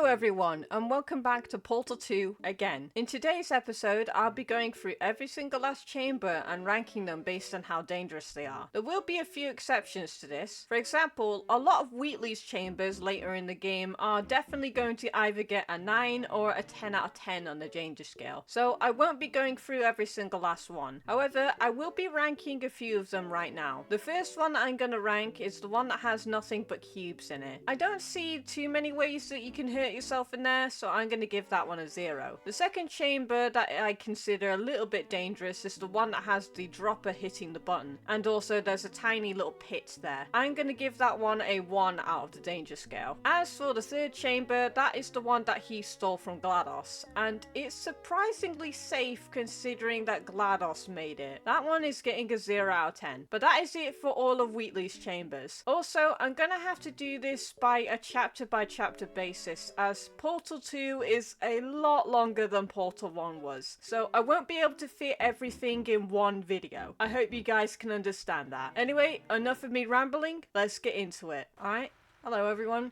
everyone, and welcome back to Portal 2 again. In today's episode, I'll be going through every single last chamber and ranking them based on how dangerous they are. There will be a few exceptions to this. For example, a lot of Wheatley's chambers later in the game are definitely going to either get a 9 or a 10 out of 10 on the danger scale. So I won't be going through every single last one. However, I will be ranking a few of them right now. The first one that I'm going to rank is the one that has nothing but cubes in it. I don't see too many ways that you can hurt yourself in there, so I'm going to give that one a 0. The second chamber that I consider a little bit dangerous is the one that has the dropper hitting the button, and also there's a tiny little pit there. I'm going to give that one a 1 out of the danger scale. As for the third chamber, that is the one that he stole from GLaDOS, and it's surprisingly safe considering that GLaDOS made it. That one is getting a 0 out of 10. But that is it for all of Wheatley's chambers. Also, I'm going to have to do this by a chapter by chapter basis, as Portal 2 is a lot longer than Portal 1 was, so I won't be able to fit everything in one video. I hope you guys can understand that. Anyway, enough of me rambling, let's get into it. Alright, hello everyone.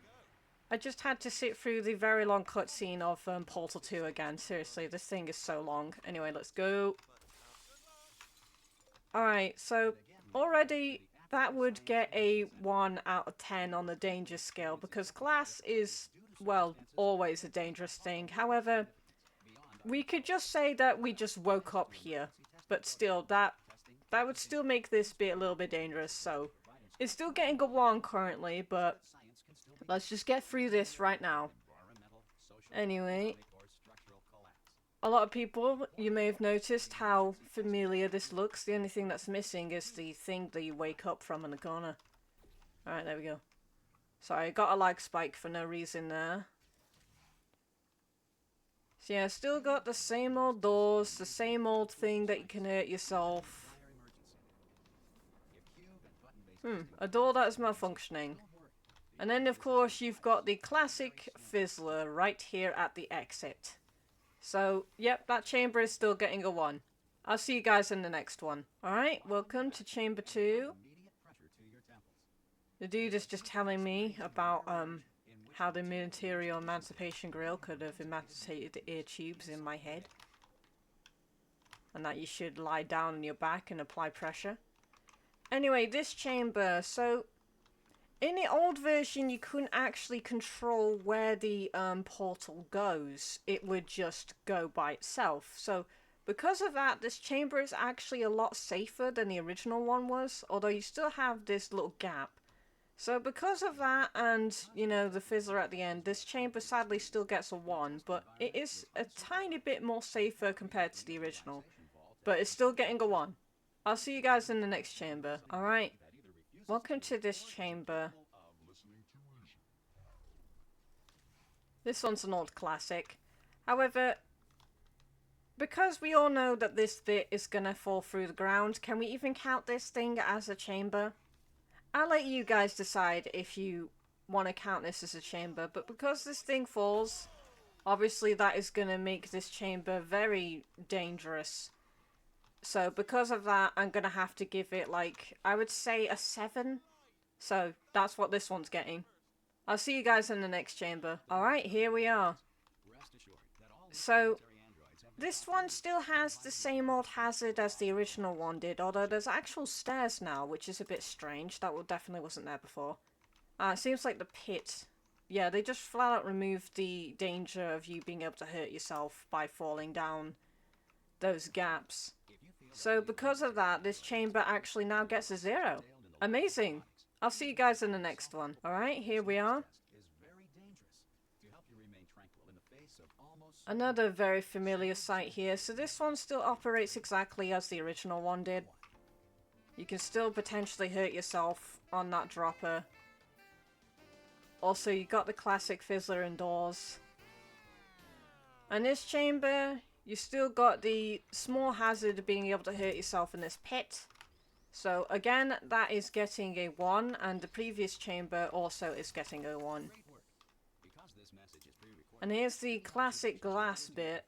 I just had to sit through the very long cutscene of Portal 2 again. Seriously, this thing is so long. Anyway, let's go. Alright, so already that would get a 1 out of 10 on the danger scale, because glass is, well, always a dangerous thing. However, we could just say that we just woke up here, but still, that would still make this bit a little bit dangerous, so it's still getting a 1 currently, but let's just get through this right now. Anyway, a lot of people, you may have noticed how familiar this looks. The only thing that's missing is the thing that you wake up from in the corner. Alright, there we go. Sorry, I got a lag spike for no reason there. So yeah, still got the same old doors, the same old thing that you can hurt yourself. A door that is malfunctioning. And then of course you've got the classic fizzler right here at the exit. So, yep, that chamber is still getting a 1. I'll see you guys in the next one. Alright, welcome to chamber 2. The dude is just telling me about how the material emancipation grill could have emancipated the ear tubes in my head. And that you should lie down on your back and apply pressure. Anyway, this chamber, so in the old version, you couldn't actually control where the portal goes. It would just go by itself. So, because of that, this chamber is actually a lot safer than the original one was. Although you still have this little gap. So, because of that, and, you know, the fizzler at the end, this chamber sadly still gets a 1. But it is a tiny bit more safer compared to the original. But it's still getting a 1. I'll see you guys in the next chamber. Alright. Welcome to this chamber. This one's an old classic. However, because we all know that this bit is gonna fall through the ground, can we even count this thing as a chamber? I'll let you guys decide if you want to count this as a chamber, but because this thing falls, obviously that is gonna make this chamber very dangerous. So because of that, I'm going to have to give it, like, I would say a 7. So that's what this one's getting. I'll see you guys in the next chamber. Alright, here we are. So, this one still has the same old hazard as the original one did, although there's actual stairs now, which is a bit strange. That definitely wasn't there before. It seems like the pit. Yeah, they just flat out removed the danger of you being able to hurt yourself by falling down those gaps. So because of that, this chamber actually now gets a 0. Amazing. I'll see you guys in the next one. Alright, here we are. Another very familiar sight here. So this one still operates exactly as the original one did. You can still potentially hurt yourself on that dropper. Also, you got the classic fizzler indoors. And this chamber, you still got the small hazard of being able to hurt yourself in this pit. So again, that is getting a 1, and the previous chamber also is getting a 1. And here's the classic glass bit.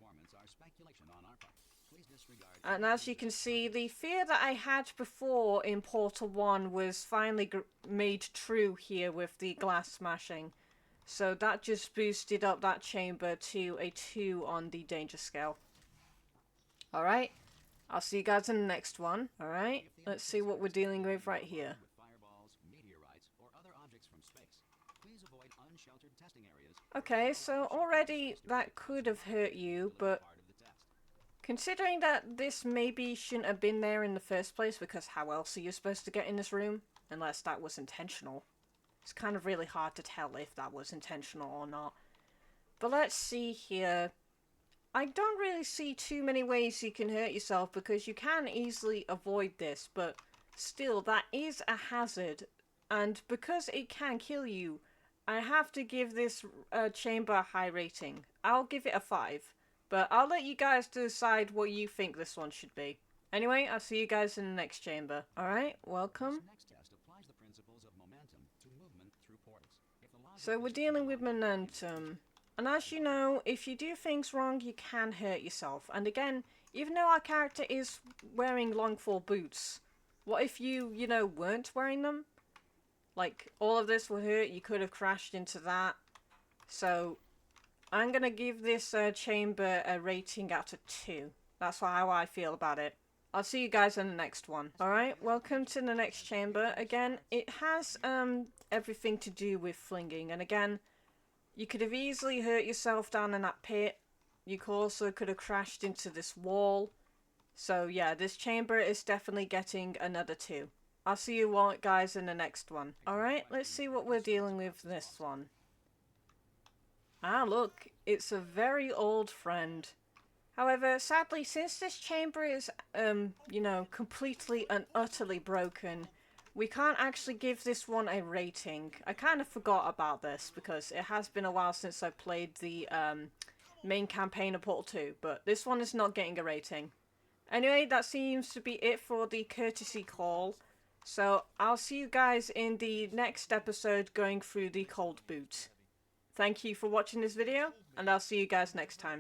And as you can see, the fear that I had before in Portal 1 was finally made true here with the glass smashing. So that just boosted up that chamber to a 2 on the danger scale. Alright, I'll see you guys in the next one. Alright, let's see what we're dealing with right here. Okay, so already that could have hurt you, but considering that this maybe shouldn't have been there in the first place, because how else are you supposed to get in this room? Unless that was intentional. It's kind of really hard to tell if that was intentional or not. But let's see here. I don't really see too many ways you can hurt yourself because you can easily avoid this, but still, that is a hazard. And because it can kill you, I have to give this chamber a high rating. I'll give it a 5, but I'll let you guys decide what you think this one should be. Anyway, I'll see you guys in the next chamber. Alright, welcome. So we're dealing with momentum. And as you know, if you do things wrong, you can hurt yourself. And again, even though our character is wearing long fall boots, what if you weren't wearing them? Like, all of this will hurt, you could have crashed into that. So, I'm gonna give this chamber a rating out of 2. That's how I feel about it. I'll see you guys in the next one. Alright, welcome to the next chamber. Again, it has everything to do with flinging. And again, you could have easily hurt yourself down in that pit. You also could have crashed into this wall. So yeah, this chamber is definitely getting another 2. I'll see you all guys in the next one. Alright, let's see what we're dealing with this one. Ah, look, it's a very old friend. However, sadly, since this chamber is, completely and utterly broken, we can't actually give this one a rating. I kind of forgot about this because it has been a while since I played the main campaign of Portal 2, but this one is not getting a rating. Anyway, that seems to be it for the courtesy call. So, I'll see you guys in the next episode going through the cold boot. Thank you for watching this video, and I'll see you guys next time.